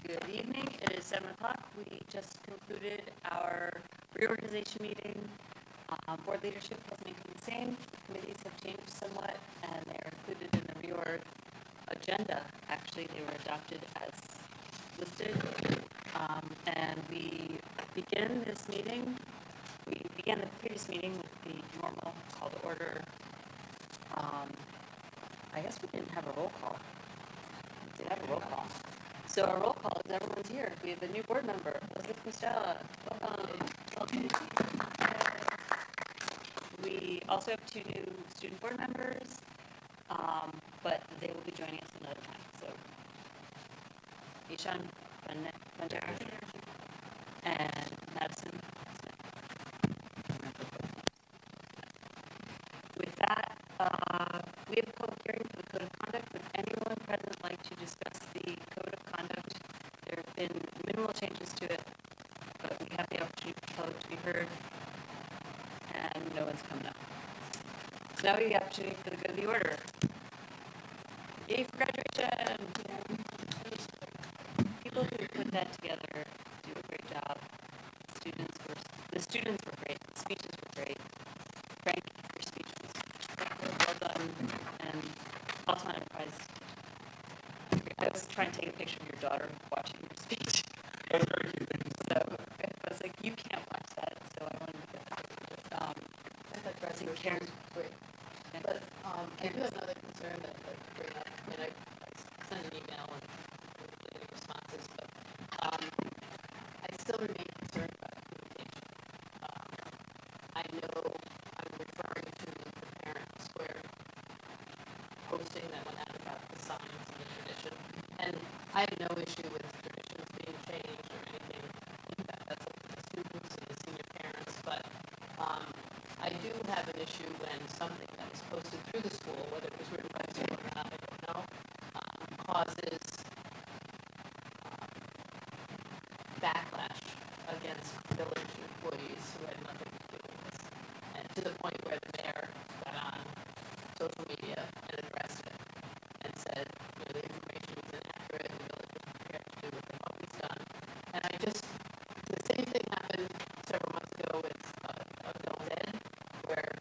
Good evening. It is 7 o'clock. We just concluded our reorganization meeting. Board leadership has maintained the same. Committees have changed somewhat, and they're included in the reorg agenda. Actually, they were adopted as listed. And we begin this meeting. We began the previous meeting with the normal call to order. I guess we didn't have a roll call. We did have a roll call. So our roll call is everyone's here. We have a new board member, Elizabeth Costello. Welcome. We also have 2 new student board members, but they will be joining us another time. So, Ishan Banjari and Madison Smith. With that, we have a public hearing for the Code of Conduct. Would anyone present like to discuss the Code of Conduct? There have been minimal changes to it, but we have the opportunity for the public to be heard, and no one's coming up. So now we have the opportunity for the good of the order. Yay for graduation! People who put that together do a great job. The students were great. The speeches were great. Frank, your speech was well done, and also enterprise. I was trying to take a picture of your daughter watching your speech. That's very cute. So I was like, you can't watch that, so I wanted to get that. I thought graduation Karen. was great. Yeah. But I do have another concern that I'd like to bring up. I mean, I sent an email and didn't get any responses, but I still remain concerned about communication. I know I'm referring to the Parent Square posting that went out about the signs and the tradition. And I have no issue with traditions being changed or anything like that. That's up to the students and the senior parents. But I do have an issue when something that was posted through the school, whether it was written by the school or not, I don't know, causes backlash against village employees who had nothing to do with this. And to the point where the mayor got on social media and addressed it and said, you know, the information was inaccurate, the village was prepared to do what they've always done. And the same thing happened several months ago with Bill Dead, where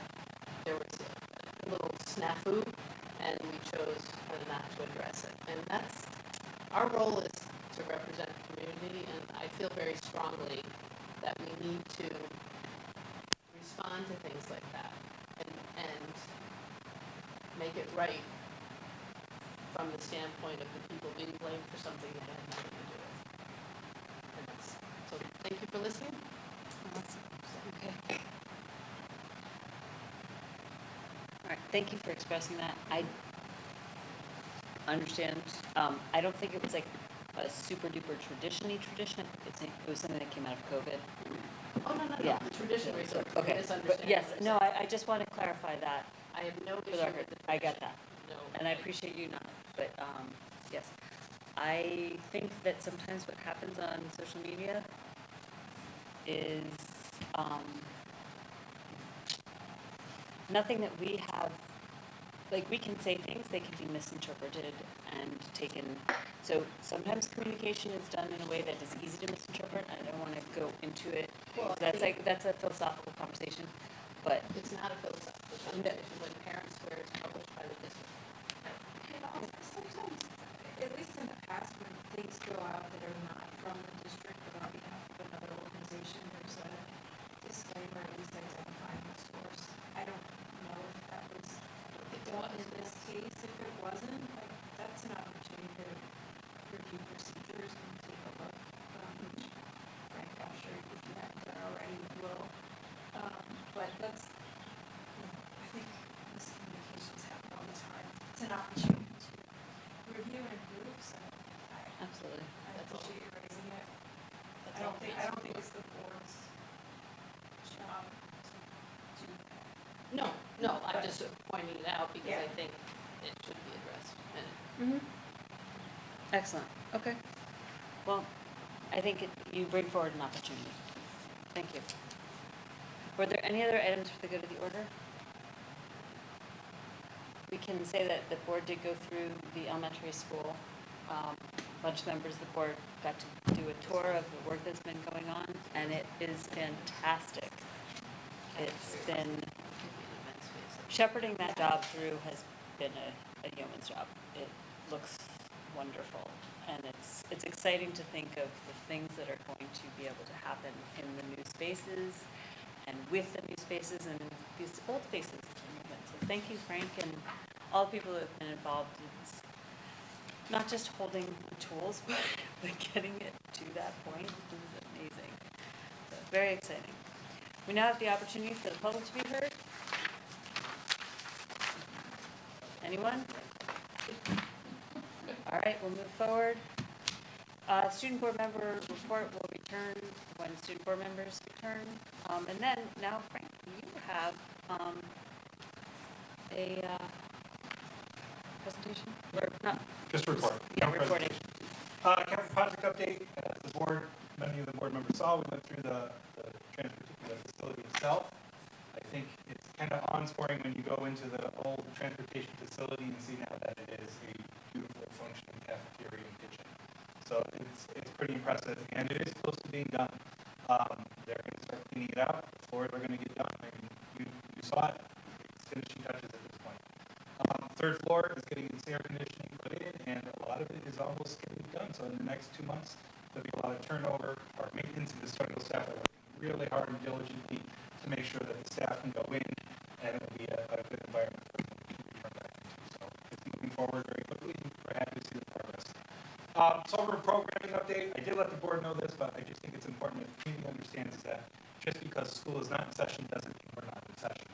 there was a little snafu, and we chose not to address it. And our role is to represent the community, and I feel very strongly that we need to respond to things like that and make it right from the standpoint of the people being blamed for something they had nothing to do with. So thank you for listening. Okay. All right, thank you for expressing that. I understand. I don't think it was like a super duper tradition. It was something that came out of COVID. Oh, no. Yeah. The tradition research. Okay. But yes, no, I just want to clarify that. I have no For issue the record, with the I get tradition. that. No. And I appreciate you not, but yes. I think that sometimes what happens on social media is nothing that we have, like we can say things, they can be misinterpreted and taken. So sometimes communication is done in a way that is easy to misinterpret. I don't want to go into it. Well, That's a philosophical conversation, but it's not a philosophical conversation when Parent Square is published by the district. Sometimes, at least in the past, when things go out that are not from the district but on behalf of another organization, there's a disclaimer, at least identifying the source. I don't know if that was done in this case. If it wasn't, like, that's an opportunity to review procedures and take a look. Frank, I'm sure if you haven't done already, you will. But that's, I think miscommunications happen all the time. It's an opportunity to review and improve, so absolutely. I appreciate you raising it. That's I all. don't think it's the board's job to do that. No, I'm just pointing it out because Yeah. I think it should be addressed. And Mm-hmm. Excellent. Okay. Well, I think you bring forward an opportunity. Thank you. Were there any other items for the good of the order? We can say that the board did go through the elementary school a bunch of members of the board got to do a tour of the work that's been going on, and it is fantastic. It's been, shepherding that job through has been a yeoman's job. It looks wonderful, and it's exciting to think of the things that are going to be able to happen in the new spaces, and with the new spaces and these old spaces. So thank you, Frank, and all the people that have been involved. It's not just holding the tools, but getting it to that point is amazing. So very exciting. We now have the opportunity for the public to be heard. Anyone? All right, we'll move forward. Student board member report will return when student board members return. And then, now Frank, you have a presentation? Or not? Just a report. Yeah, reporting. Capital project update, as the board, many of the board members saw, we went through the facility itself. I think it's kind of awe-inspiring when you go into the old transportation facility and see now that it is a beautiful functioning cafeteria and kitchen. So it's pretty impressive, and it is close to being done. They're going to start cleaning it out. The floors are going to get done. I mean, you saw it. It's finishing touches at this point. Third floor is getting its air conditioning put in, and a lot of it is almost getting done. So in the next 2 months, there'll be a lot of turnover. Our maintenance and custodial staff are working really hard and diligently to make sure that the staff can go in, and it will be a good environment for them to return back into. So it's moving forward very quickly. We're happy to see the progress. Summer programming update. I did let the board know this, but I just think it's important that the community understands that just because school is not in session doesn't mean we're not in session.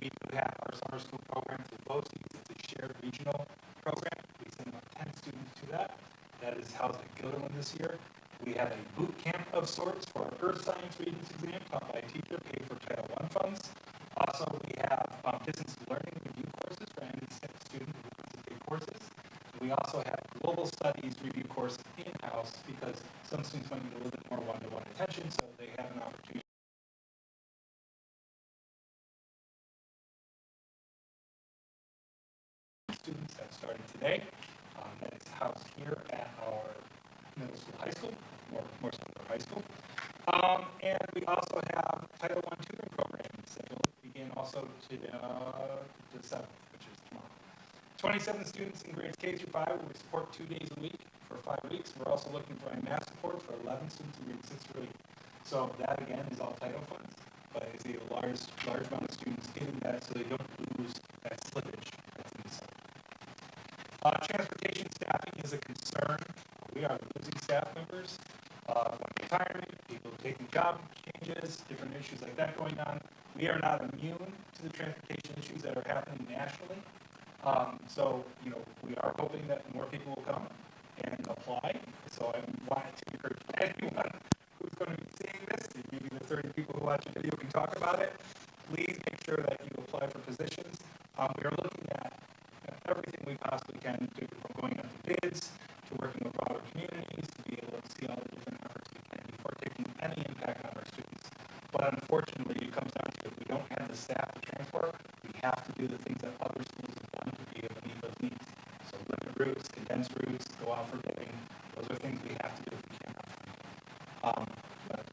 We do have our summer school program through BOCES. It's a shared regional program. We send about 10 students to that. That is housed at Gilderland this year. We have a boot camp of sorts for our Earth Science Readings exam taught by a teacher paid for Title I funds. Also, we have distance learning review courses for any student who wants to take courses. We also have global studies review course in-house because some students might need a little bit more one-to-one attention, so they have an opportunity. Students that started today. That is housed here at our middle school, high school, more so our high school. And we also have Title I tutoring programs that will begin also to the 7th, which is tomorrow. 27 students in grades K through 5 we support 2 days a week for 5 weeks. We're also looking for math support for 11 students in grades 6 through 8. So that again is all title funds, but it's a large amount of students getting that so they don't lose that slippage that's in the summer. Transportation staffing is a concern. We are losing staff members. When retirement, people taking job changes, different issues like that going on. We are not immune to the transportation issues that are happening nationally. So, we are hoping that more people will come and apply. So I want to encourage anyone who's going to be seeing this, maybe the 30 people who watch the video can talk about it. Please make sure that you apply for positions. We are looking at everything we possibly can do, from going out to bids, to working with broader communities, to be able to see all the different efforts we can before taking any impact on our students. But unfortunately, it comes down to if we don't have the staff to transport, we have to do the things that other schools have done to be able to meet those needs. So limit routes, condense routes, go out for bidding. Those are things we have to do if we can't find it.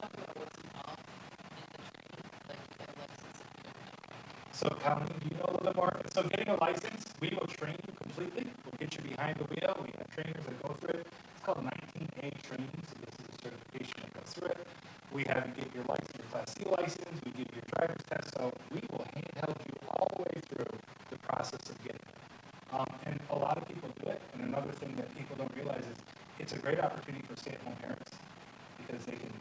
Talk about what's involved in the training, like a license if you don't have. So Colleen, do you know a little bit more? So getting a license, we will train you completely. We'll get you behind the wheel. We have trainers that go through it. It's called 19A training, so this is a certification that goes through it. We have you get your license, your Class C license. We give you your driver's test. So we will handheld you all the way through the process of getting it. And a lot of people do it. And another thing that people don't realize is it's a great opportunity for stay-at-home parents because they can,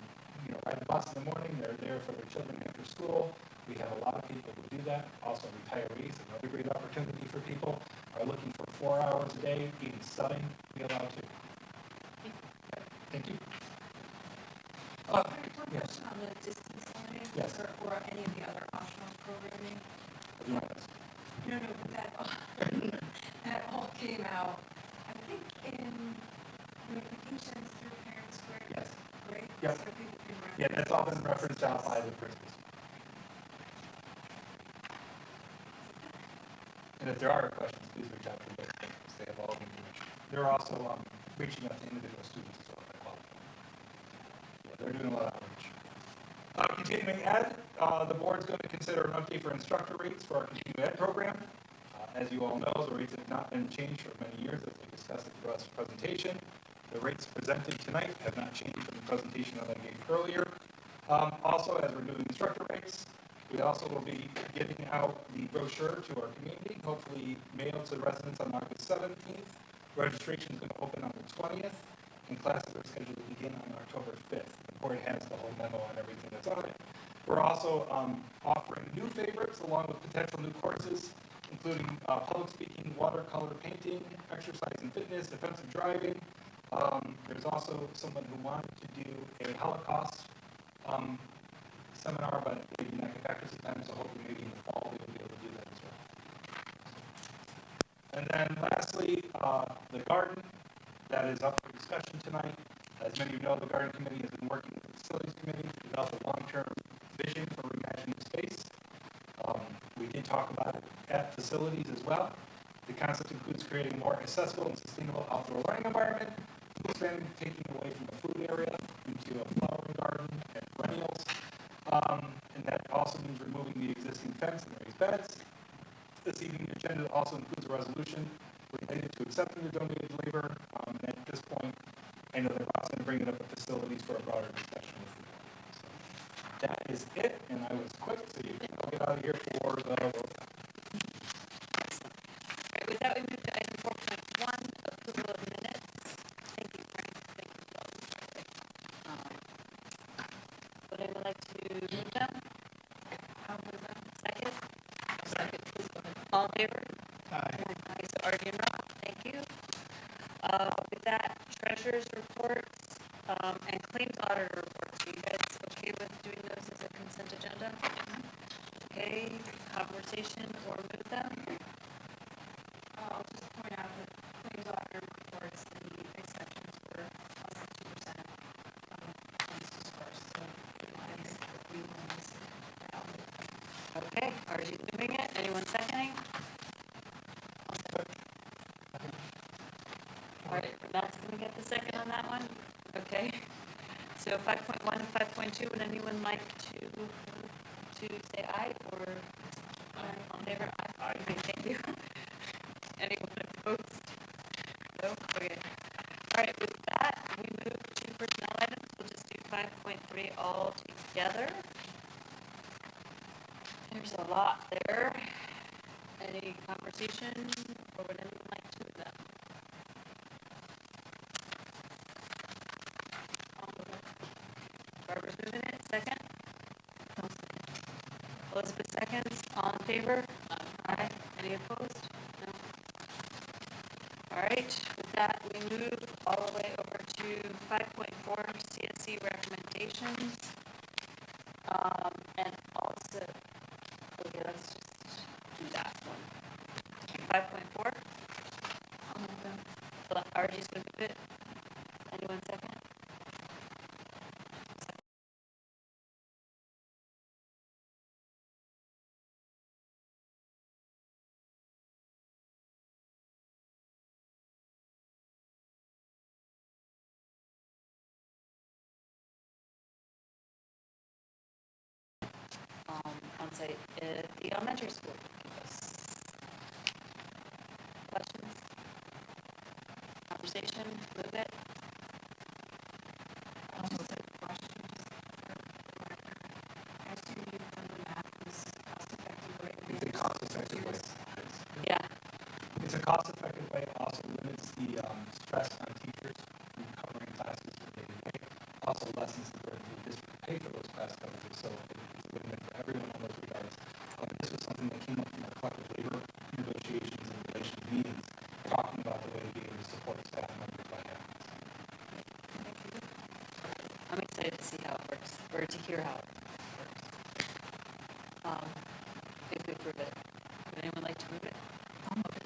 ride the bus in the morning. They're there for their children after school. We have a lot of people who do that. Also retirees, another great opportunity for people are looking for 4 hours a day, even studying, be allowed to. Thank you. Yes. On the distance learning? Yes. Or any of the other optional programming? Yes. No, but that all came out, I think, in notifications through Parent Square. Yes. Right? Yep. So people can reference. Yeah, that's all been referenced out by the principals. And if there are questions, please reach out to them. They have all the information. There are also reaching out to individual students as well by qualifying. Yeah, they're doing a lot of outreach. Continuing ed, the board's going to consider an update for instructor rates for our continuing ed program. As you all know, the rates have not been changed for many years, as we discussed at the rest of the presentation. The rates presented tonight have not changed from the presentation that I gave earlier. Also, as we're doing instructor rates, we also will be getting out the brochure to our community, hopefully mailed to the residents on August 17th. Registration is going to open on the 20th, and classes are scheduled to begin on October 5th. The board has the whole memo and everything that's on it. We're also offering new favorites along with potential new courses, including public speaking, watercolor painting, exercise and fitness, defensive driving. There's also someone who wanted to do a Holocaust seminar, but maybe not get back to the time, so hopefully maybe in the fall we will be able to do that as well. And then lastly, the garden that is up for discussion tonight. As many of you know, the garden committee has been working with the facilities committee to develop a long-term vision for reimagining space. We did talk about it at facilities as well. The concept includes creating a more accessible and sustainable outdoor learning environment, expanding, taking away from the food area into a flowering garden and perennials. And that also means removing the existing fence and raised beds. This evening agenda also includes a resolution related to accepting the donated labor. And at this point, I know they're also going to bring it up at facilities for a broader discussion with the board. So that is it, and I was quick, so you can all get out of here for the vote. Right, with that, we move to item 4.1, approval of minutes. Thank you, Frank. Thank you, Sheldon. Would anyone like to move them? I'll move them. Second? Second, please go ahead. All in favor? Aye. Okay, so Artie and Rob, thank you. With that, treasurer's reports and claims auditor reports. Are you guys okay with doing those as a consent agenda? Okay, conversation or move them? I'll just point out that claims auditor reports, the exceptions were less than 2% of funds dispersed, so it's we will miss it. Okay, Artie's moving it. Anyone seconding? All right, Matt's gonna get the second on that one. Okay. So 5.1 and 5.2, would anyone like to say aye or on favor? Aye. Okay, thank you. Anyone opposed? No? Okay. All right, with that, we move to personnel items. We'll just do 5.3 all together. There's a lot there. Any conversation or would anyone like to move them? I'll move it. Barbara's moving it. Second? Elizabeth seconds. All in favor? Aye. Any opposed? No. All right. With that, we move all the way over to 5.4 CSC recommendations. And also, okay, let's just do that one. 5.4. I'll move them. So Archie's going to move it. Anyone second? On-site at the elementary school. Questions? Conversation? Move it? Just a question, just for the record. I assume you've done the math, this cost-effective way. It's a cost-effective way. Yeah. It's a cost-effective way. It also limits the stress on teachers from covering classes for day-to-day. Also lessens the burden of the district to pay for those class coverages. So it's a win-win for everyone in those regards. This was something that came up from our collective labor negotiations and relations meetings, talking about the way to be able to support staff members by having this. I'm excited to see how it works, or to hear how it works. If we approve it. Would anyone like to move it? I'll move it.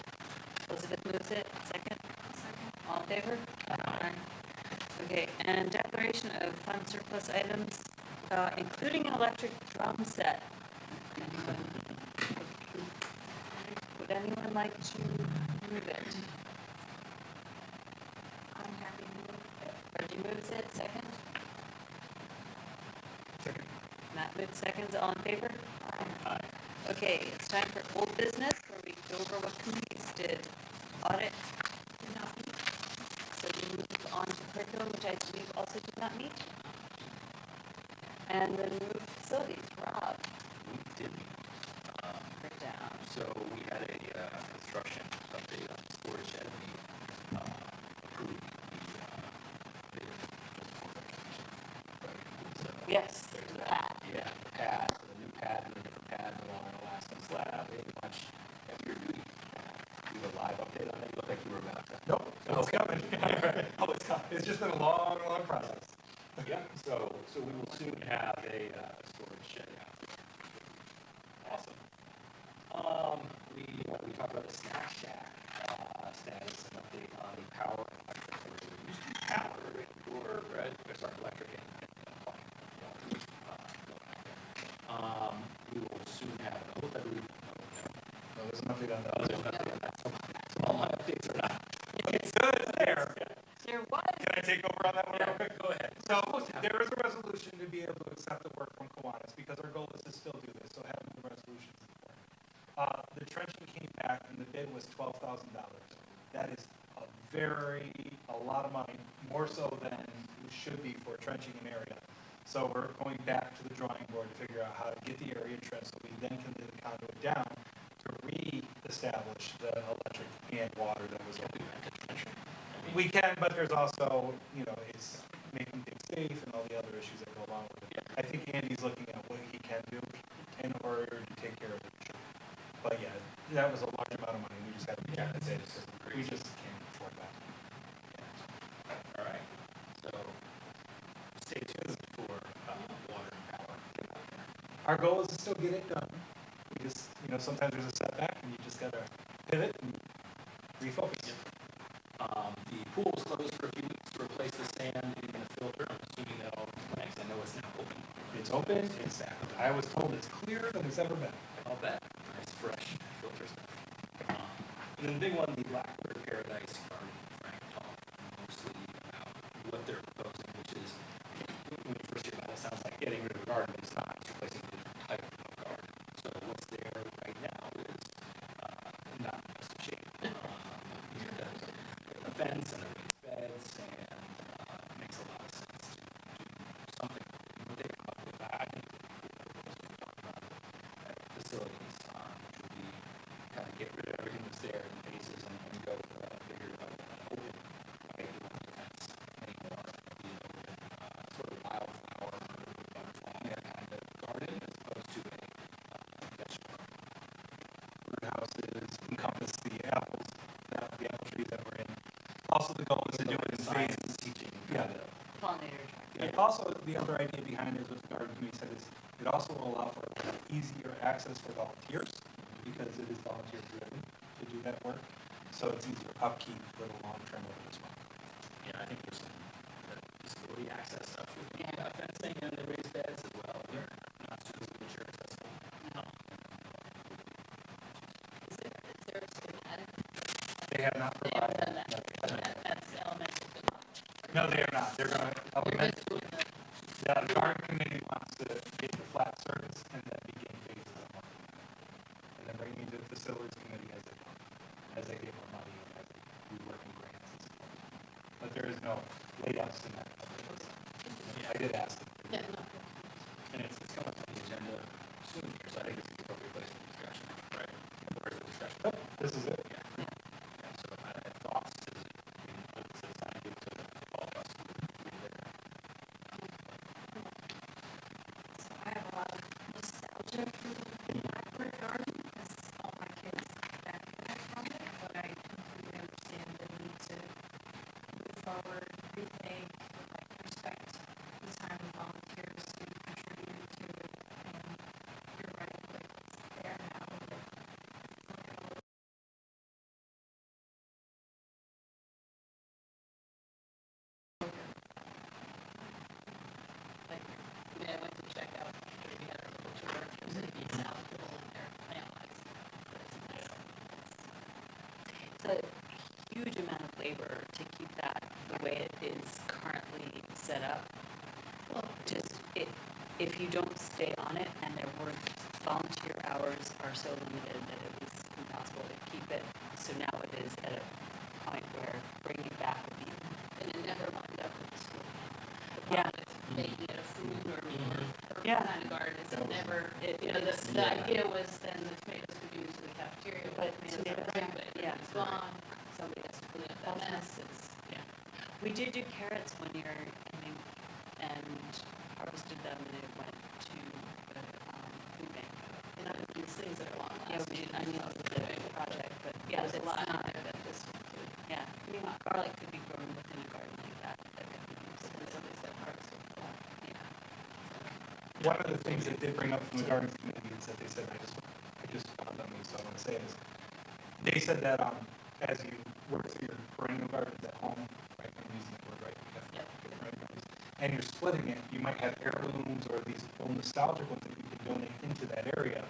Elizabeth moves it. Second? Second. All in favor? Aye. Okay, and declaration of fund surplus items, including an electric drum set. Would anyone like to move it? I'm moves it, second. Second. Matt moves seconds, all in favor? Aye. Okay, it's time for old business, where we go over what committees did audit. Did not meet. So we move on to curriculum, which I believe also did not meet. And then move facilities, Rob, We did, break down. so we had a construction update on the storage shed. We approved the bid just for recognition. Right, it was, Yes, there's the that. pad. Yeah, the pad, the new pad, and a different pad along our last one slab, pretty much heavier duty. Do a live update on it, you look like you were about to. Nope, it's coming. Oh, it's coming. It's just been a long, long process. Yeah, so we will soon have a storage shed out. Awesome. We talked about the snack shack status and update on the power and electric. There used to be power indoor, right? Sorry, electric and plumbing. Going out there. We will soon have, I hope I believe, No, there's an update on that. there's an update on that. So all my updates are not. It's good, it's there. There was. Can I take over on that one real quick? Go ahead. So there is a resolution to be able to accept the work from Kiwanis, because our goal is to still do this, so having the resolution is important. The trenching came back and the bid was $12,000. That is a lot of money, more so than it should be for trenching an area. So we're going back to the drawing board to figure out how to get the area trenched, so we then can lay the conduit down to re-establish the electric and water that was open. We can, but there's also, it's making things safe and all the other issues that go along with it. I think Andy's looking at what he can do in order to take care of it. But yeah, that was a large amount of money. We just had to compensate it. We just can't afford that. All right, so stay tuned for water and power. Our goal is to still get it done. We just, sometimes there's a setback and you just gotta pivot and refocus. The pool was closed for a few weeks to replace the sand in the filter. I'm assuming that all connects. I know it's now open. It's open, I was told it's clearer than it's ever been. I'll bet. Nice, fresh filter stuff. And then the big one, the Blackbird Paradise Garden. Frank talked mostly about what they're proposing, which is, when you first hear about it, it sounds like getting rid of a garden, but it's not. It's replacing a different type of garden. So what's there right now is not in the best of shape. A fence and a raised beds, and it makes a lot of sense to do something. What they come up with, I think, we talked about facilities, which would be kind of get rid of everything that's there in phases and go with a bigger open, right? You don't have to fence anymore. It'll be an open, sort of wildflower, butterfly kind of garden, as opposed to a vegetable garden. Greenhouses encompass the apples, the apple trees that we're in. Also, the goal is to do it in phases. Teaching. Yeah. Pollinator track. And also, the other idea behind it, what the garden committee said, is it also will allow for easier access for volunteers, because it is volunteer driven to do that work. So it's easier upkeep for the long term of it as well. Yeah, I think there's some disability access stuff with the fencing and the raised beds as well. They're not super wheelchair accessible. No. Is there a schematic? They have not They haven't provided. done that. That's elementary. No, they are not. They're gonna, They're just doing the, the garden committee wants to get the flat surface and then begin phases of work. And then bring me to the facilities committee as they get more money and as we work in grants and support. But there is no layouts in that. I did ask them. yeah, no. And it's coming on the agenda soon here, so I think it's the appropriate place for discussion, right? Where's the discussion? Yep, this is it. Yeah. Yeah, so I have thoughts, it's not good to all of us to be there. So I have a lot of nostalgia for the Blackbird Garden, because all my kids benefited from it, but I completely understand the need to move forward, rethink, respect the time of volunteers who contributed to it, and you're right, like, it's there now, but it's not gonna look Like, I went to check out, we had our little tour, there's a piece out in there, plant wise. It's a huge amount of labor to keep that the way it is currently set up. Well, Just, if you don't stay on it and their work, volunteer hours are so limited that it was impossible to keep it. So now it is at a point where bringing it back would be, and it never lined up with the school. The Yeah. problem with making it a food or Yeah. kind of garden is it never, it- you know, it's- the idea was then the tomatoes could be used in the cafeteria, but But tomatoes tomatoes are ripe, are- but yeah. it's gone, somebody has to clean up that mess, it's, yeah. we did do carrots one year, I think, and harvested them and it went to the food bank. You know, these things that are long Yeah, lasting. I mean, it was a big project, but yeah, There's there's a a lot lot. in there that this one too. Yeah, I mean, garlic could be grown within a garden like that. That could be used. So then somebody said harvest with that. Yeah. One of the things they did bring up from the gardens committee is that they said, I just found on me, so I want to say is, they said that, as you work through your perennial gardens at home, right, I'm using the word right, you have to Yep. get perennial gardens, and you're splitting it, you might have heirlooms or these old nostalgic ones that you can donate into that area,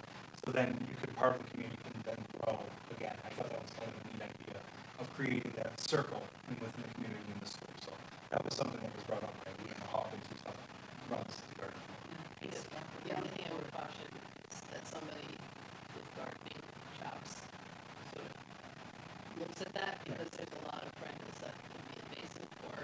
so then you could, part of the community can then grow again. I thought that was kind of a neat idea of creating that circle within the community in the school, so that was something that was brought up by Leanna Hawkins, who's up, runs the garden. Because the only thing I would caution is that somebody with gardening chops sort of looks at that, because there's a lot of perennials that can be invasive or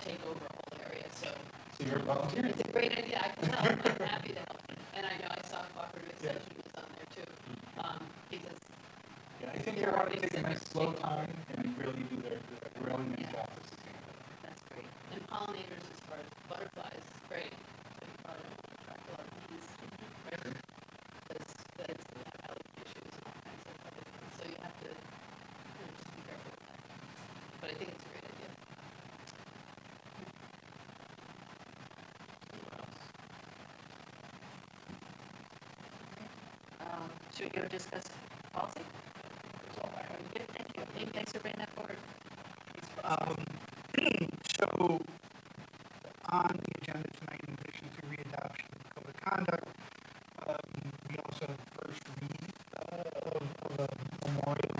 take over a whole area, so So you're volunteering? it's a great idea, I can help, I'm happy to help. And I know I saw cooperative extension was on there too, because Yeah, I think they want to take a nice slow time and really do their grilling and Yeah. choppers. That's great. and pollinators as far as butterflies, great, but you probably don't want to attract a lot of bees, right? Because that's going to have allergy issues and all kinds of other things, so you have to, you know, just be careful with that. But I think it's a great idea. Should we go discuss policy? That's all I have. Good, thank you. Thanks for bringing that forward. So, on the agenda tonight, in addition to readoption of code of conduct, we also have first read of a memorial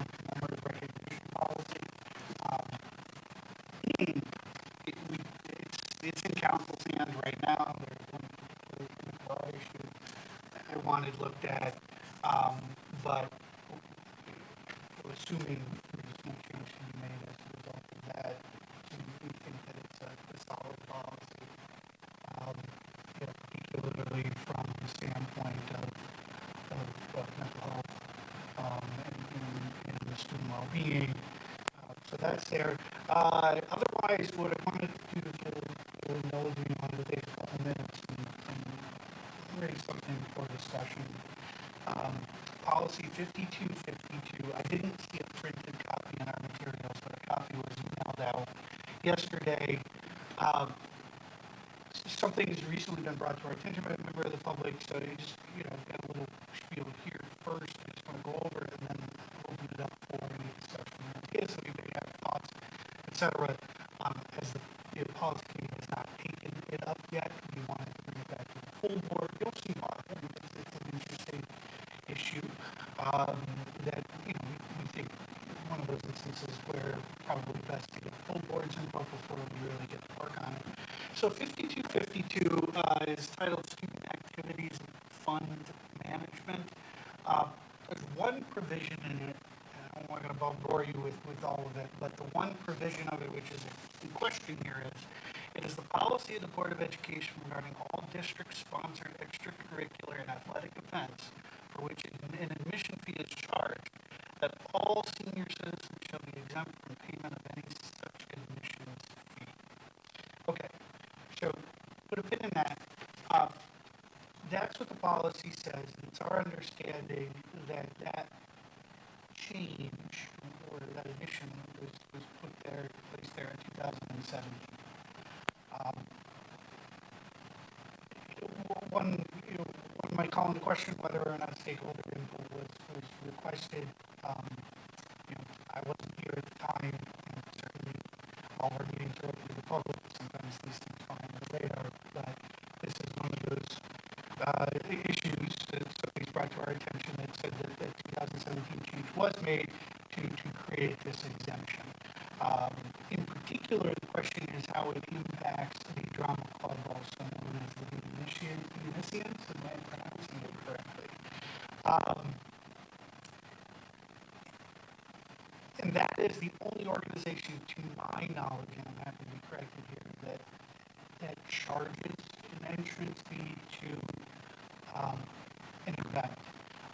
recognition policy. It's in council's hands right now. There's one particular broad issue I wanted looked at, but assuming there's no change to be made as a result of that, we think that it's a solid policy, particularly from the standpoint of mental health and the student well-being. So that's there. Otherwise, what I wanted to do is indulge you on to take a couple minutes and raise something for discussion. Policy 5252, I didn't see a printed copy in our materials, but a copy was emailed out yesterday. Something has recently been brought to our attention by a member of the public, so you just, get a little spiel here first. I just want to go over it and then open it up for any discussion or ideas. So you may have thoughts, etc. As the policy committee has not taken it up yet, we want to bring it back to the full board. You'll see why. It's an interesting issue that we think one of those instances where probably best to get full board's input before we really get to work on it. So 5252 is titled Student Activities Fund Management. There's one provision in it, and I'm not going to bore you with all of it, but the one provision of it which is in question here is, it is the policy of the Board of Education regarding all district-sponsored extracurricular and athletic events for which an admission fee is charged, that all senior citizens shall be exempt from payment of any such admissions fee. Okay, so put a pin in that. That's what the policy says, and it's our understanding that that change, or that addition, was placed there in 2017. One might call into question whether or not stakeholder input was requested. I wasn't here at the time, and certainly all our meetings are open to the public. Sometimes these things fall under the radar, but this is one of those issues that somebody's brought to our attention that said that the 2017 change was made to create create this exemption. In particular, the question is how it impacts the drama club, also known as the Unicians, am I pronouncing it correctly? And that is the only organization, to my knowledge, and I'm happy to be corrected here, that charges an entrance fee to an event.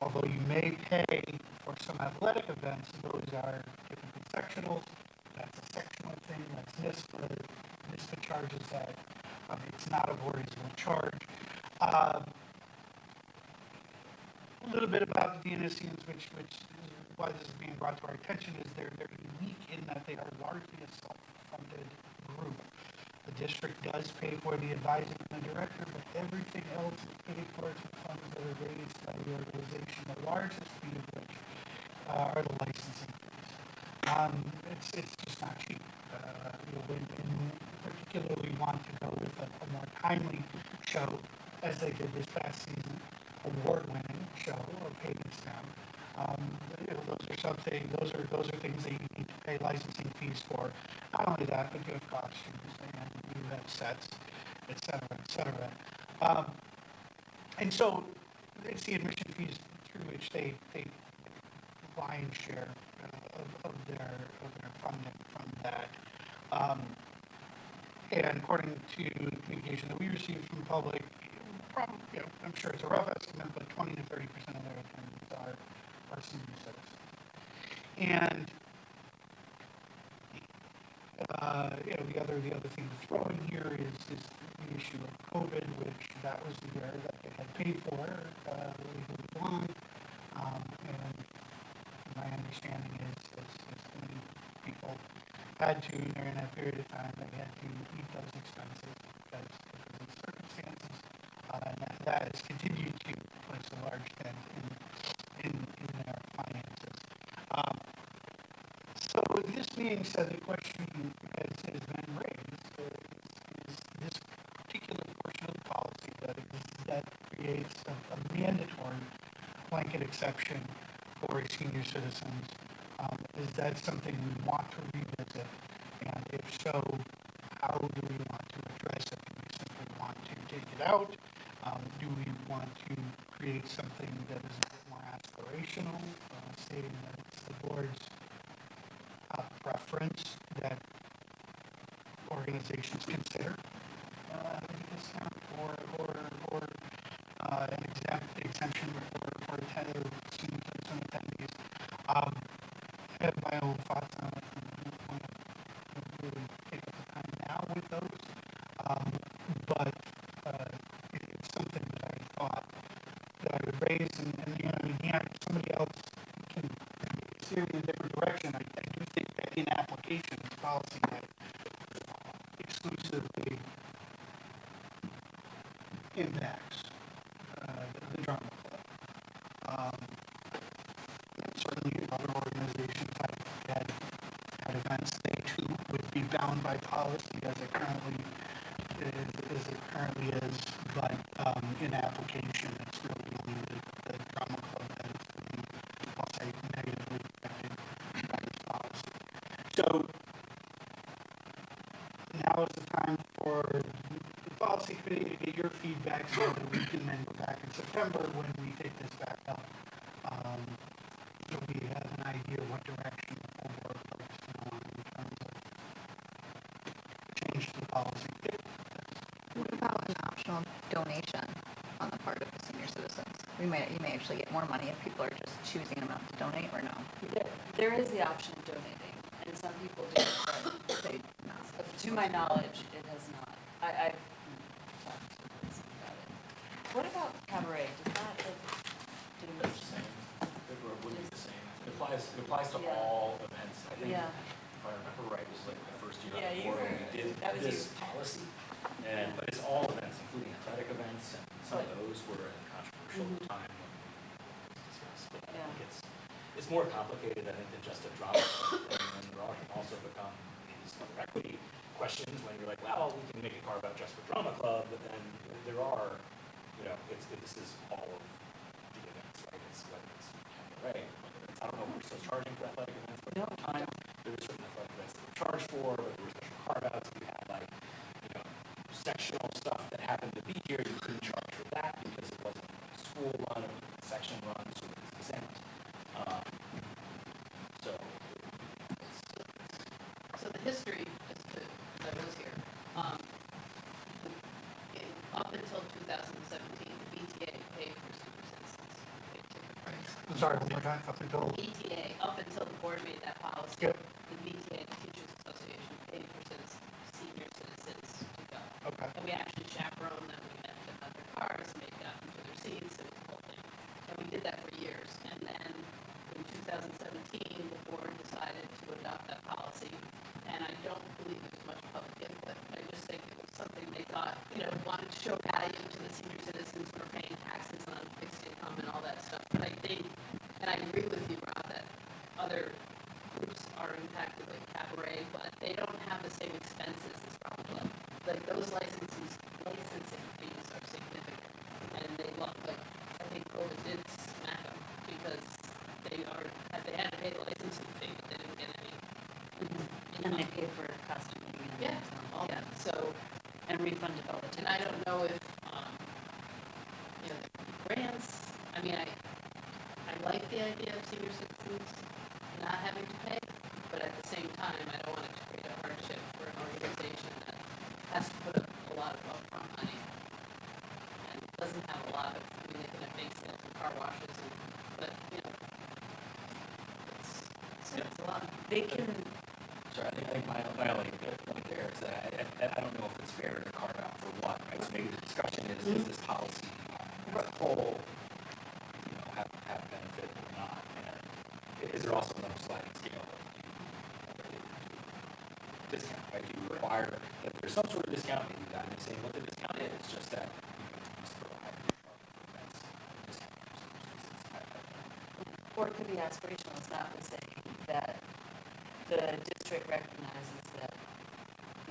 Although you may pay for some athletic events, those are typically sectionals. That's a sectional thing. That's NISPA. NISPA charges that. It's not a Voorheesville charge. A little bit about the Dionysians, which is why this is being brought to our attention, is they're unique in that they are largely a self-funded group. The district does pay for the advisor and the director, but everything else is paid for through funds that are raised by the organization, the largest fee of which are the licensing fees. It's just not cheap. When particularly want to go with a more timely show, as they did this past season, award-winning show of Hadestown. Those are things that you need to pay licensing fees for. Not only that, but you have costumes and you have sets, et cetera, et cetera. And so it's the admission fees through which they lion's share of their funding from that. And according to the communication that we received from the public, probably, I'm sure it's a rough estimate, but 20 to 30% of their attendants are senior citizens. And the other thing to throw in here is the issue of COVID, which that was the year that they had paid for legally long. And my understanding is many people had to, during that period of time, they had to meet those expenses because of the circumstances. And that has continued to place a large dent in their finances. So this being said, the question has been raised is this particular portion of the policy that creates a mandatory blanket exception for senior citizens. Is that something we want to revisit? And if so, how do we want to address it? Do we simply want to take it out? Do we want to create something that is a bit more aspirational, stating that it's the board's preference that organizations consider a discount or an exemption for senior citizen attendees? I have my own thoughts on it. I don't really take up the time now with those, but it's something that I thought that I would raise, and again, if somebody else can steer me in a different direction, I do think that in application, it's policy that exclusively impacts the drama club. Certainly other organizations have had events, they too would be bound by policy as it currently is, but in application, it's really only the drama club that is being, I'll say, negatively affected by this policy. So now is the time for the policy committee to get your feedback so that we can then go back in September when we take this back up. So we have an idea what direction the full board would like to go on in terms of change to the policy. What about an optional donation on the part of the senior citizens? You may actually get more money if people are just choosing an amount to donate or no. There is the option of donating, and some people do, but to my knowledge, it has not. I've talked to Lindsay about it. What about cabaret? Does that, It's the same. It would be the same. It applies to Yeah. all events. I think, Yeah. if I remember right, it was like the first year Yeah, on the you board were. when we did That was this you. policy. But it's all events, including athletic events, and some of those were controversial at the time when it was discussed. But I think it's more complicated, I think, than just a drama club thing. And there can also become these other equity questions when you're like, well, we can make a carve out just for drama club, but then there are, this is all of the events, right? It's whether it's cabaret, whether it's, I don't know if we're still charging for athletic events, but At the time, there were certain athletic events that were charged for, but there were special carve-outs. If you had like, sectional stuff that happened to be here, you couldn't charge for that because it wasn't a school run or a section run, so it was exempt. So, So the history, just to, I was here, up until 2017, the BTA paid for senior citizens, paid ticket price. I'm sorry, one more time, up until, BTA, up until the board made that policy, Yep. the BTA, the Teachers Association, paid for senior citizens to go. okay, And we actually chaperoned them, we met them on their cars, and they got them to their seats, it was the whole thing. And we did that for years. And then in 2017, the board decided to adopt that policy. And I don't believe there was much public input. I just think it was something they thought, wanted to show value to the senior citizens who are paying taxes on fixed income and all that stuff. But I think, and I agree with you, Rob, that other groups are impacted, like Cabaret, but they don't have the same expenses as Rob Club. Like those licensing fees are significant, and they I think COVID did smack them because they had to pay the licensing fee, but they didn't get any. And they pay for costuming and. Yeah, all that. So, And refunded all the and time. I don't know if the grants. I mean, I like the idea of senior citizens not having to pay, but at the same time, I don't want it to create a hardship for an organization that has to put up a lot of upfront money and doesn't have a lot of. I mean, they can have bake sales and car washes, but it's a lot. They can, sorry, I think my only point there is that I don't know if it's fair to carve out for what, right? So maybe the discussion is this policy as a whole, have benefit or not? And is there also another sliding scale of discount, right? Do you require that there's some sort of discount, maybe that may say what the discount is, just that you must provide events, discount. or it could be aspirational, it's not the saying that the district recognizes that,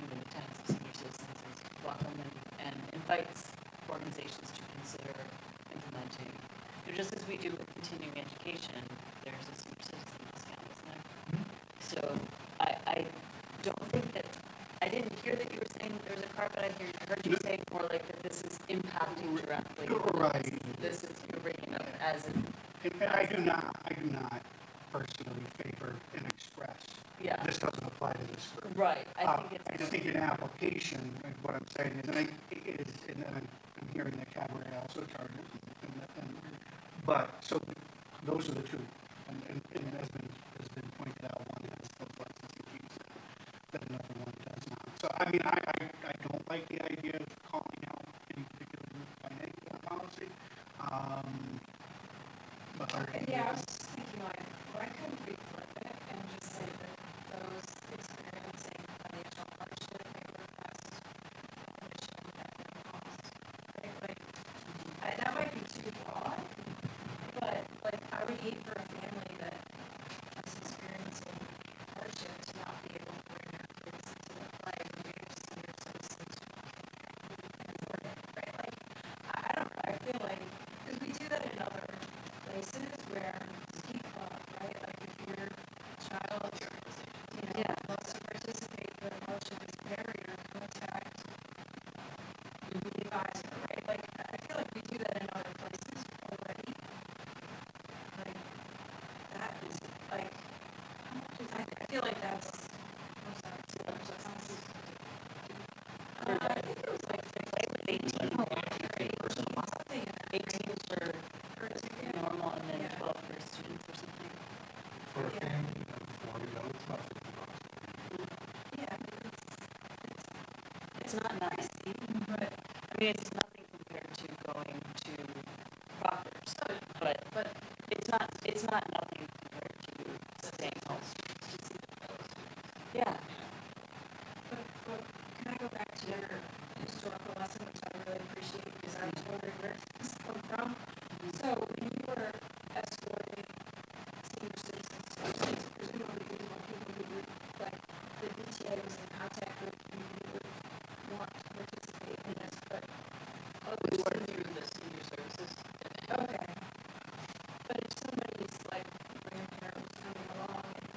the tenants of senior citizens is welcome and invites organizations to consider implementing. Just as we do with continuing education, there's a senior citizen discount, isn't there? So I don't think that, I didn't hear that you were saying there was a card, but I heard you say more like that this is impacting directly. right. This is, you're bringing up as an. And I do not personally favor an express. Yeah. This doesn't apply to this group. Right, I think it's. I just think in application, like what I'm saying is, and I'm hearing that Cabaret also charges, but, so, those are the two, and has been pointed out, one has those licensing fees that another one does not. So, I mean, I don't like the idea of calling out any particular group by name in the policy, but. Yeah, I was just thinking why couldn't we flip it and just say that those experiencing financial hardship may request admission at no cost, right? That might be too broad, but I would hate for a family that is experiencing hardship to not be able to bring their kids to the play when we have senior citizens who can afford it, right? I don't know, I feel like, because we do that in other places where ski club, right? If your child, loves to participate, but emotion is barrier, contact the advisor, right? I feel like we do that in other places already. That is, how much is, I feel like that's, I'm sorry, too much, that sounds I think it was 15. Something in that 18 for a ticket. normal and then 12 for students or something. For a family of 4, it's about $50. Yeah, It's not pricey, but I mean, it's nothing compared to going to Proctor's, but it's not nothing compared to staying home. Yeah. But can I go back to your historical lesson, which I really appreciate because I was wondering where this come from. So when you were escorting senior citizens to students, presumably these were people who would, the BTA was in contact with you who would want to participate in this, but We work through the senior services. okay. But if somebody's grandparent was coming along and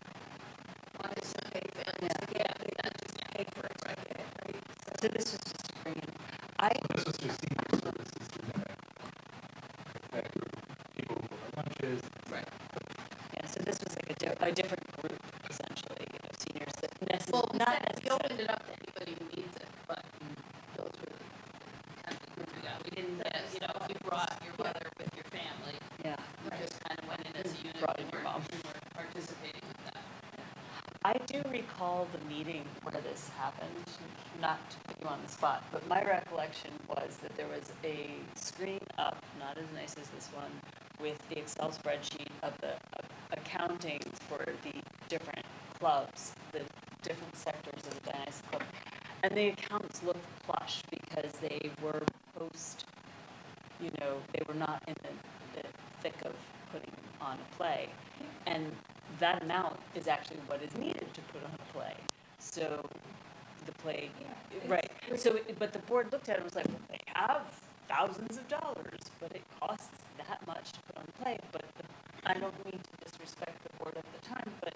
Yeah. They could just pay for a ticket, right? So this was just to bring in, I, So this was just senior services through that group, people who bought lunches. Right. yeah, so this was like a different group essentially, you know, seniors that Well, not we opened necessarily. it up to anybody who needs it, but those were the kind of the group we got. We didn't get, you know, if you brought your mother with your family, Yeah. you just kind of went in as a unit. Brought in and your weren't- mom. you weren't participating with that. I do recall the meeting where this happened, not to put you on the spot, but my recollection was that there was a screen up, not as nice as this one, with the Excel spreadsheet of the accountings for the different clubs, the different sectors of the Dionysus Club. And the accounts looked plush because they were post, you know, they were not in the thick of putting on a play. And that amount is actually what is needed to put on a play. So the play, right. So, but the board looked at it and was like, well, they have thousands of dollars, but it costs that much to put on a play. But I don't mean to disrespect the board at the time, but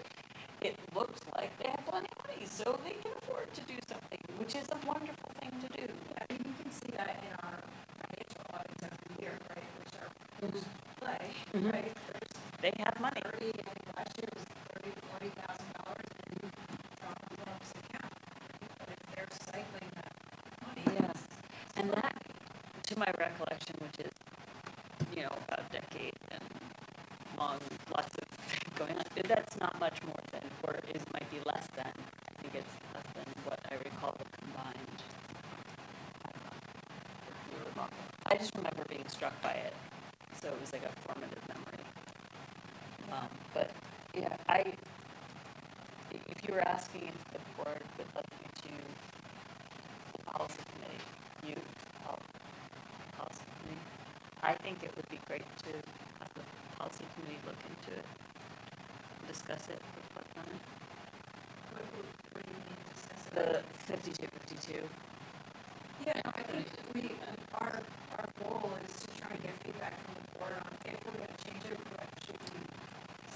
it looked like they have plenty of money, so they can afford to do something, which is a wonderful thing to do. I mean, you can see that in our financial audits every year, right, which are post-play, Mhm. right? There's They have money. 30, I think last year was $30,000 to $40,000 in drop on club's account. Right? But if they're cycling that money, Yeah. it's And that, to my recollection, which is, you know, about a decade and long, lots of going on, that's not much more than, or it might be less than, I think it's less than what I recall the combined. I don't know. I just remember being struck by it, so it was like a formative memory. But, yeah, if you were asking if the board would like me to, the policy committee, policy committee, I think it would be great to have the policy committee look into it, discuss it, reflect on it. what do you mean to discuss it? The 52. Yeah, no, I think our goal is to try to get feedback from the board on if we're gonna change it, what should we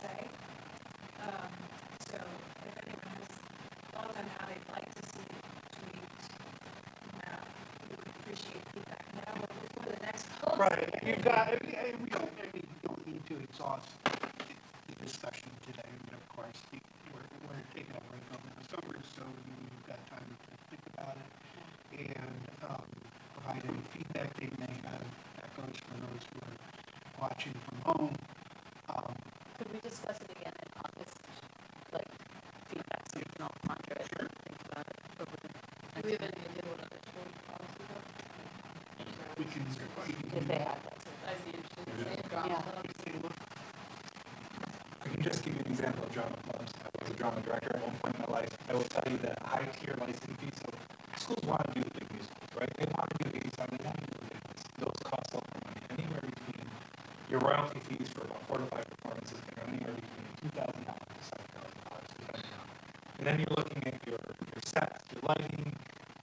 say? So if anyone has thoughts on how they'd like to see it tweaked, we would appreciate feedback now or before the next policy. Right, you've got, we don't need to exhaust the discussion today, but of course, we're taking a break over the summer, so you've got time to think about it and provide any feedback they may have. That goes for those who are watching from home. Could we discuss it again in August, like feedback, so we can all ponder it and think about it over the Do we have any idea what other school policies are? We can if they have that. I'd be interested in seeing drama Yeah. clubs. I can just give you an example of drama clubs. I was a drama director at one point in my life. I will tell you that high tier licensing fees, so schools want to do the big musicals, right? They want to do the 87, they want to do the big ones. Those cost a lot of money, anywhere between your royalty fees for about 4 to 5 performances can go anywhere between $2,000 to $7,000, depending on. And then you're looking at your sets, your lighting,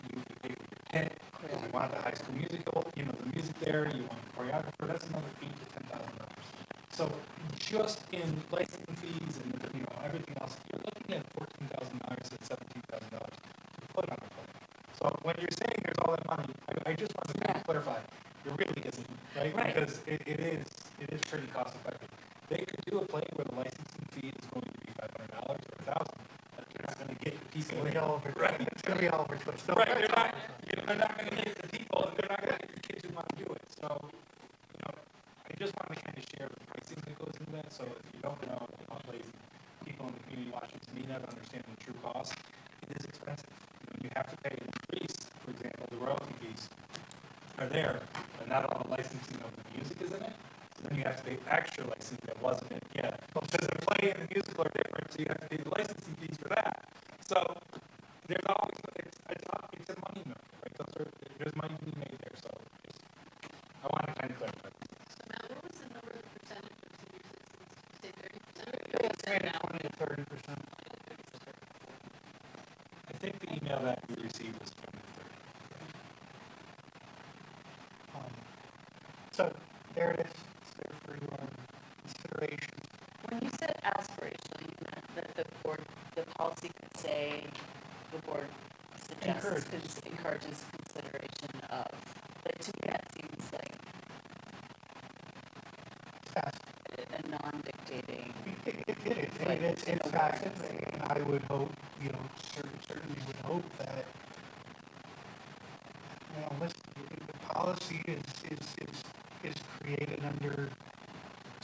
you pay for your pit, because you want the High School Musical, you know, the music there, you want the choreographer, that's another $8,000 to $10,000. So just in licensing fees and, you know, everything else, you're looking at $14,000 to $17,000 to put on a play. So when you're saying there's all that money, I just want to kind of clarify, there really isn't, right? Right. Because it is pretty cost effective. They could do a play where the licensing fee is going to be $500 or $1,000, but they're not going to get the people in. Right. It's gonna be all over Twitch. Right, they're not going to get the people, and they're not going to get the kids who want to do it. So, you know, I just want to kind of share the pricing that goes into that. So if you don't know, lazy people in the community watching this may not understand the true cost. It is expensive. You have to pay an increase. For example, the royalty fees are there, but not all the licensing of the music is in it. So then you have to pay extra licensing that wasn't in it yet. Because the play and the musical are different, so you have to pay the licensing fees for that. So there's always it's a money maker, right? There's money to be made there. So I want to kind of clarify. So Matt, what was the number of percentage of senior citizens? Say 30%? Maybe 20 to 30%. I think the email that we received was 20 to 30. So there it is. It's there for your consideration. When you said aspirational, you meant that the board, the policy would say the board suggests, encourages consideration of, like, to me, that seems like Fast. a non-dictating. It is, I mean, it's passive, and I would hope, certainly would hope that, listen, the policy is created under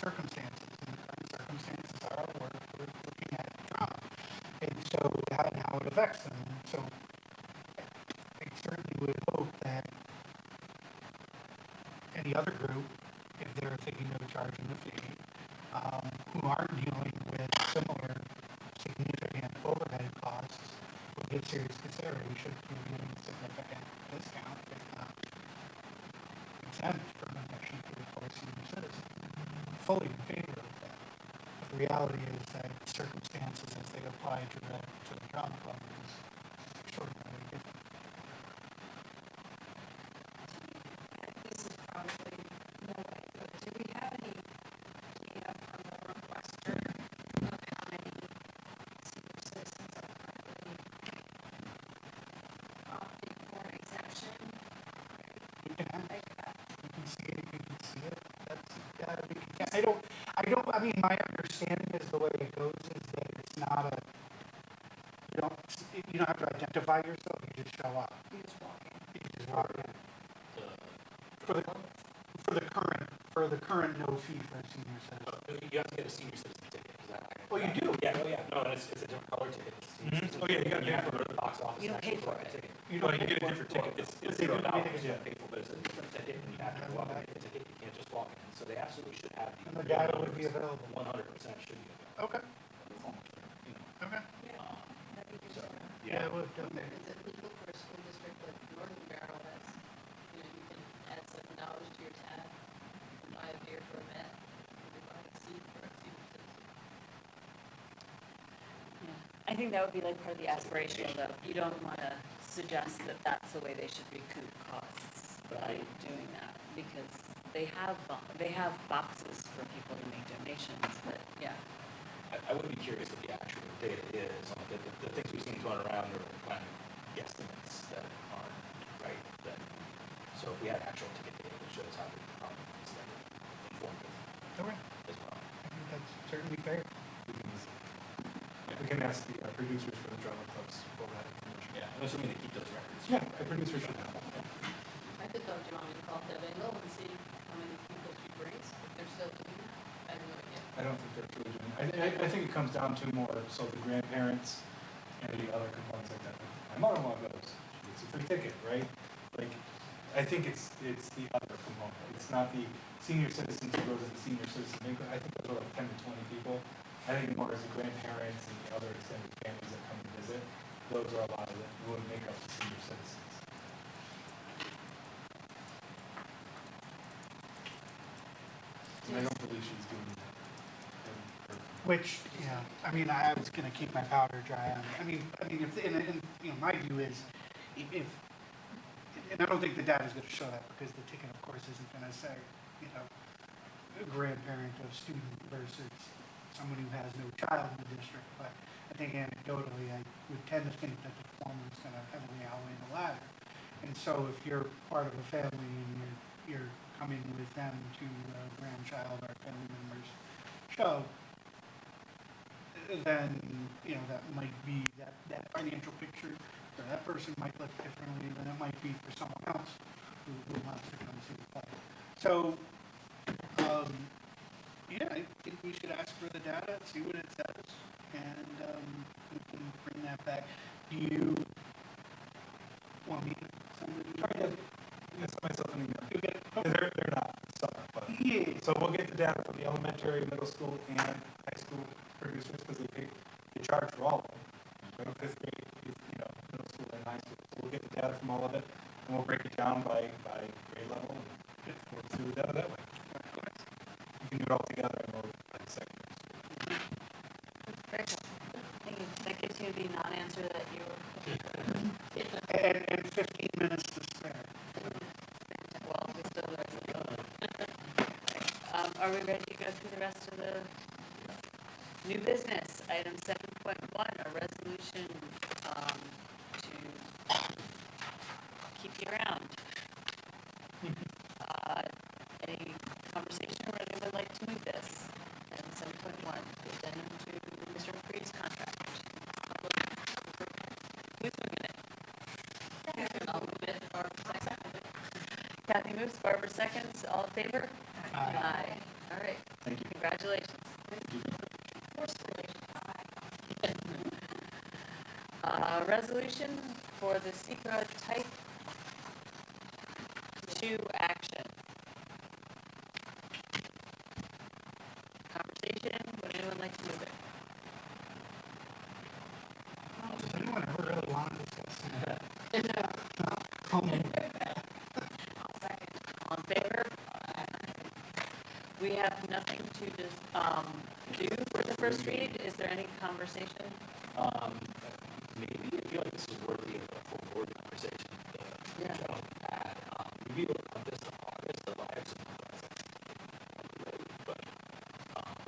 circumstances, and the current circumstances are, we're looking at trauma, and so, and how it affects them, and so I certainly would hope that any other group, if they're thinking of charging a fee, who aren't dealing with similar significant overhead costs, will give serious consideration to giving a significant discount, if not exempt from election for senior citizens. I'm fully in favor of that. But the reality is that circumstances as they apply to the drama club is extraordinarily different. This is probably more like, but do we have any data from the requester of how many senior citizens are currently opting for an exemption? You can have, Like that. you can see it, that's data we can, I mean, my understanding is the way it goes is that it's not a, you don't have to identify yourself, you just show up. You just walk in. You just walk in. The, For the current no fee for a senior citizen. you have to get a senior citizen ticket. Oh, you do? Yeah, oh, yeah, no, and it's a different color ticket. It's senior citizen. Oh, yeah, you gotta You pay have to for go to the box office. You don't and actually pay for collect it. the ticket. You get a different ticket. It's They do $0, anything. you have to pay for, but it's a different ticket, and you have to go up and get the ticket, you can't just walk in, so they absolutely should have And the data would be available. 100% should be available. Okay, You know, okay. Yeah, that'd be good so, to know. Yeah, it would, Is it legal for a school district like Northern Barrel has, you can add $7 to your tab and buy a beer for a vet, or you buy a seat for a senior citizen? I think that would be like part of the aspirational, though. You don't want to suggest that that's the way they should recoup costs by doing that, because they have boxes for people to make donations, but yeah. I would be curious what the actual data is on the things we've seen going around are kind of guesstimates that aren't right. So if we had actual ticket data that shows how the problem is, that would inform it okay. as well. I think that's certainly fair. We can ask the producers for the drama clubs for that information. Yeah, I'm assuming they keep those records. Yeah, the producers should have. I could talk to John and call Deb Engel and see how many people she brings, if they're still doing that. I have no idea. I don't think they're truly doing it. I think it comes down to more, so the grandparents and the other components like that. My mother-in-law goes, it's a free ticket, right? Like, I think it's the other component. It's not the senior citizens who go to the senior citizen banquet. I think those are like 10 to 20 people. I think more as the grandparents and the other extended families that come to visit. Those are a lot of it who would make up the senior citizens. And I don't believe she's doing that. Which, yeah, I mean, I was gonna keep my powder dry on it. I mean, if, and my view is, if, and I don't think the data's gonna show that, because the ticket, of course, isn't gonna say, a grandparent of student versus someone who has no child in the district, but I think anecdotally, I would tend to think that the former is gonna heavily outweigh the latter. And so if you're part of a family and you're coming with them to a grandchild or family member's show, then, that might be, that financial picture for that person might look differently than it might be for someone else who wants to come see the play. So, I think we should ask for the data, see what it says, and we can bring that back. Do you want me to send it? Yes, myself an email. You get it? They're not, but Yeah. so we'll get the data from the elementary, middle school, and high school producers, because they charge for all of them. Right, fifth grade, middle school and high school. So we'll get the data from all of it, and we'll break it down by grade level, and work through the data that way. You can do it all together, and we'll by the second. Very cool. Thank you. That gives you the non-answer that you were looking for. And 15 minutes to spare. Well, we still have the rest of the Are we ready to go through the rest of the New business, item 7.1, a resolution to keep you around. Any conversation or anyone would like to move this? Item 7.1, the addendum to Mr. McCree's contract. Who's moving it? I'll move it, or second. Kathy moves, Barbara seconds, all in favor? Aye. All right, Thank you. congratulations. Resolution for the secret type 2 action. Conversation, would anyone like to move it? Does anyone ever really want to discuss that? All in favor? We have nothing to just, do for the first read. Is there any conversation? Maybe I feel like this is worthy of a full board conversation. Yeah. Joe had, maybe we'll put this in August, the lives of but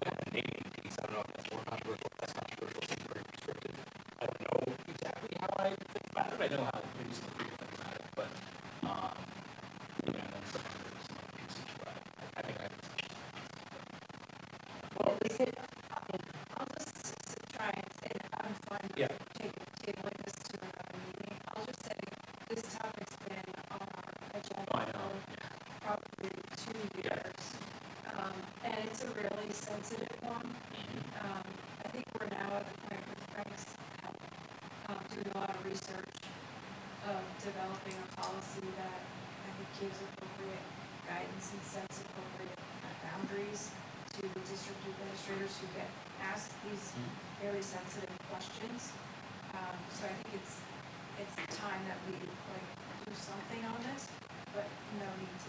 the naming piece, I don't know if that's more controversial, less controversial, seems very prescriptive. I don't know exactly how I think about it. I know how maybe some people think about it, but and then some others might be such I think I have Well, we could, I'll just try and say that I'm fine with Yeah. tabling this to another meeting. I'll just say this topic's been on our agenda I know. for probably 2 years. And it's a really sensitive one. I think we're now at the point with Frank's help, doing a lot of research of developing a policy that I think gives appropriate guidance and sets appropriate boundaries to district administrators who get asked these very sensitive questions. So I think it's time that we do something on this, but no need to.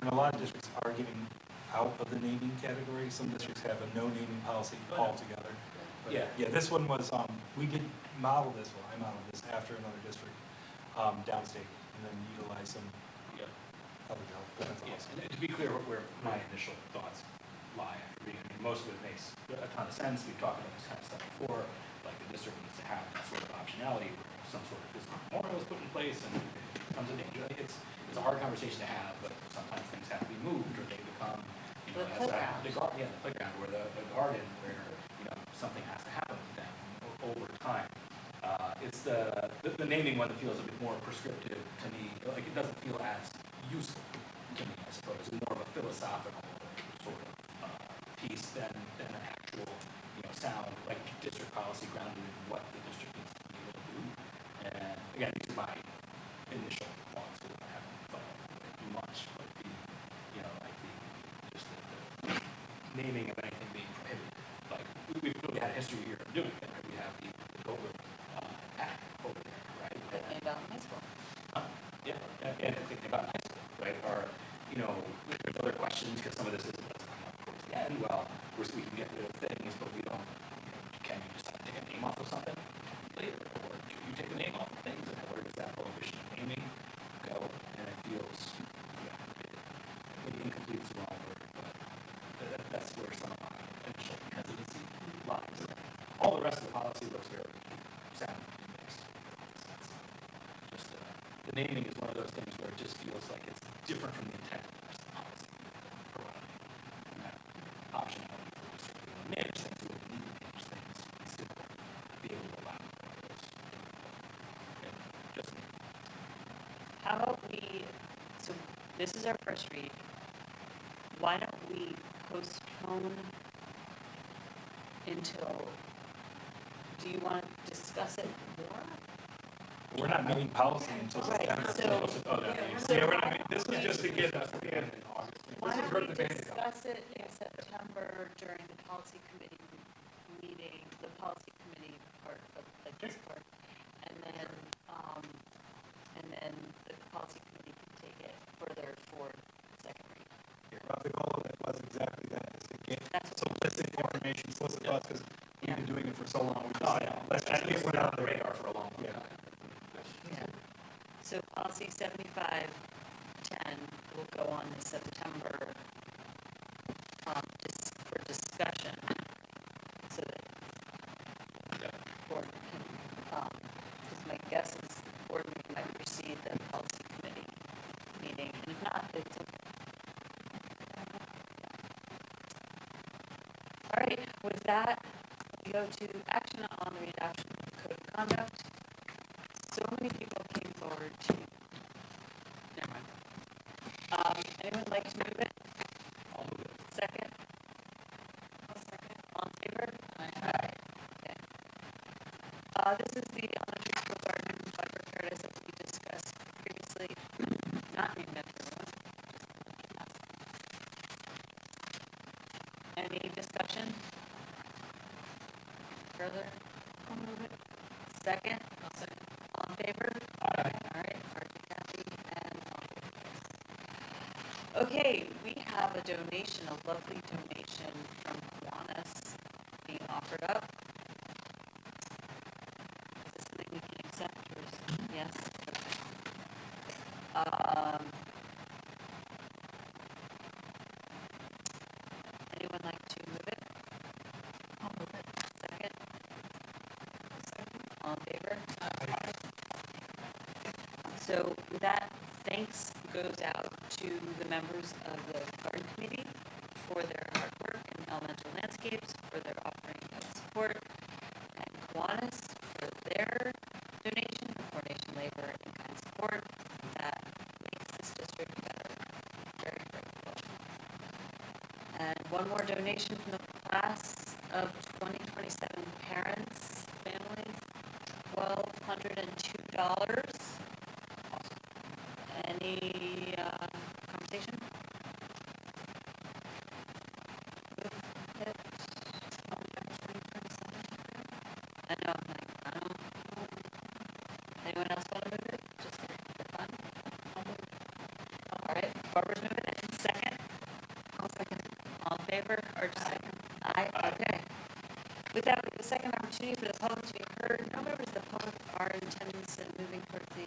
And a lot of districts are getting out of the naming category. Some districts have a no naming policy altogether. But Yeah. Yeah, this one was, we did model this, well, I modeled this after another district, downstate, and then utilize some other help. That's Yes, awesome. and to be clear, where my initial thoughts lie after reading, I mean, most of it makes a ton of sense. We've talked about this kind of stuff before, like the district needs to have that sort of optionality where if some sort of physical memorial is put in place and it becomes a danger. Like, it's a hard conversation to have, but sometimes things have to be moved or they become, The as playground. the playground or the garden where, something has to happen with them over time. It's the naming one that feels a bit more prescriptive to me. Like it doesn't feel as useful to me, I suppose. It's more of a philosophical sort of piece than an actual, sound like district policy grounded in what the district needs to be able to do. And again, these are my initial thoughts. I haven't thought about it much, but the naming of anything being prohibited. Like we've really had a history here of doing it. Right? We have the COVID act over there, right? that came about in high school. And thinking about high school, right? Or, there's other questions because some of this doesn't come up towards the end. Well, we can get rid of things, but we don't, can you decide to take a name off of something later? Or do you take a name off of things? And where does that prohibition of naming go? And it feels, maybe incomplete is the wrong word, but that's where some of my initial hesitancy lies. All the rest of the policy looks very sound to me. Just the naming is one of those things where it just feels like it's different from the intent of the rest of the policy. Providing that optionality for the district to manage things, we need to manage things and still be able to allow those. Just me. How about so this is our first read. Why don't we postpone until, do you want to discuss it more? We're not naming policy until Right, September. so- Yeah, we're not, this is just to get us in August. Why This is don't we the band aid. discuss it in September during the policy committee meeting, the policy committee part of this part? And then the policy committee can take it further for second read. But the goal of it was exactly that, is to get That's solicit information, solicit thoughts, because we've been doing it for so long. We just Oh, said, yeah. let's At least put went out on the radar for a long Yeah. time. Yeah. So policy 7510 will go on in September, for discussion. so that Yep. the board can, because my guess is the board meeting might precede the policy committee meeting, and if not, it's okay. All right, with that, we go to action on the readoption of the code of conduct. So many people came forward to, never mind. Anyone like to move it? I'll move it. Second? I'll second. All in favor? Aye. Okay. This is the elementary school garden by Paradise that we discussed previously, not named after everyone. Any discussion? Further? I'll move it. Second? I'll second. All in favor? Aye. All right, Margie, Kathy, and I'll vote yes. Okay, we have a donation, a lovely donation from Kiwanis being offered up. Is this something we can accept or is, yes? Okay. Anyone like to move it? I'll move it. Second? Second. All in favor? So with that, thanks goes out to the members of the garden committee for their hard work in elemental landscapes, for their offering of support, and Kiwanis for their donation, coordination, labor, and kind support that makes this district better. Very grateful. And one more donation from the class of 2027 parents, families, $1,202. Any conversation? Move it. I know, I'm like, I don't. Anyone else want to move it? Just for fun? All right, Barbara's moving it. Second? I'll second. All in favor, or just second? Aye, okay. With that, we have a second opportunity for the public to be heard. No members of the public are in attendance and moving towards the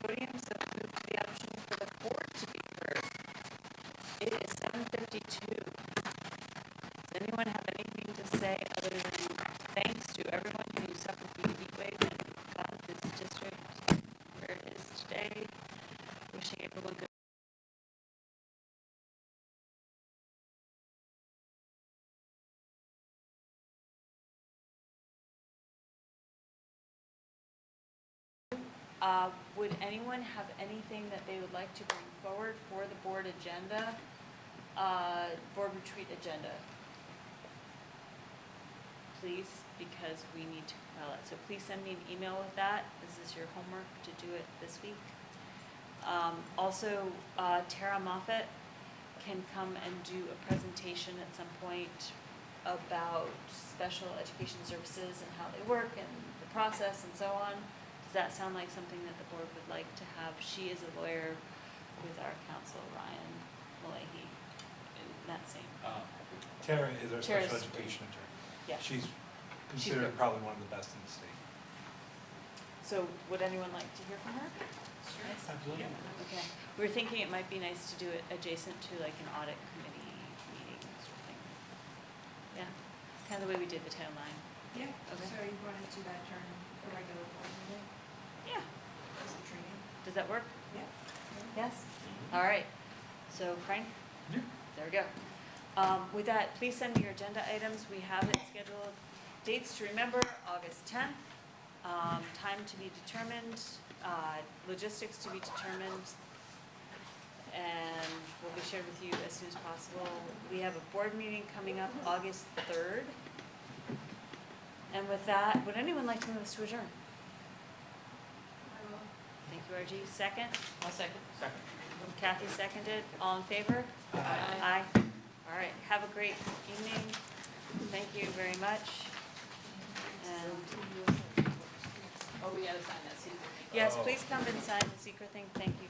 podium, so we move to the opportunity for the board to be heard. It is 7:52. Does anyone have anything to say other than thanks to everyone who suffered through the heat wave and got this district where it is today? Wishing everyone good. Would anyone have anything that they would like to bring forward for the board agenda, board retreat agenda? Please, because we need to compile it. So please send me an email with that. This is your homework to do it this week. Also, Tara Moffett can come and do a presentation at some point about special education services and how they work and the process and so on. Does that sound like something that the board would like to have? She is a lawyer with our counsel, Ryan Malahy, in that same. Tara is our Tara's- special education attorney. Yeah. She's good. considered probably one of the best in the state. So would anyone like to hear from her? Sure. Yes? Absolutely. Okay. We were thinking it might be nice to do it adjacent to like an audit committee meeting sort of thing. Yeah, kind of the way we did the Title IX. Yeah, Okay. so you wanted to that turn a regular board meeting Yeah. as a training? Does that work? Yeah. Yes? All right. So Frank? Yeah. There we go. With that, please send me your agenda items. We have it scheduled. Dates to remember, August 10th. Time to be determined, logistics to be determined, and will be shared with you as soon as possible. We have a board meeting coming up August 3rd. And with that, would anyone like to move us to adjourn? I will. Thank you, RG. Second? I'll second. Second. Kathy seconded. All in favor? Aye. All right. Have a great evening. Thank you very much. And Oh, we gotta sign that, see. yes, please come and sign the secret thing. Thank you.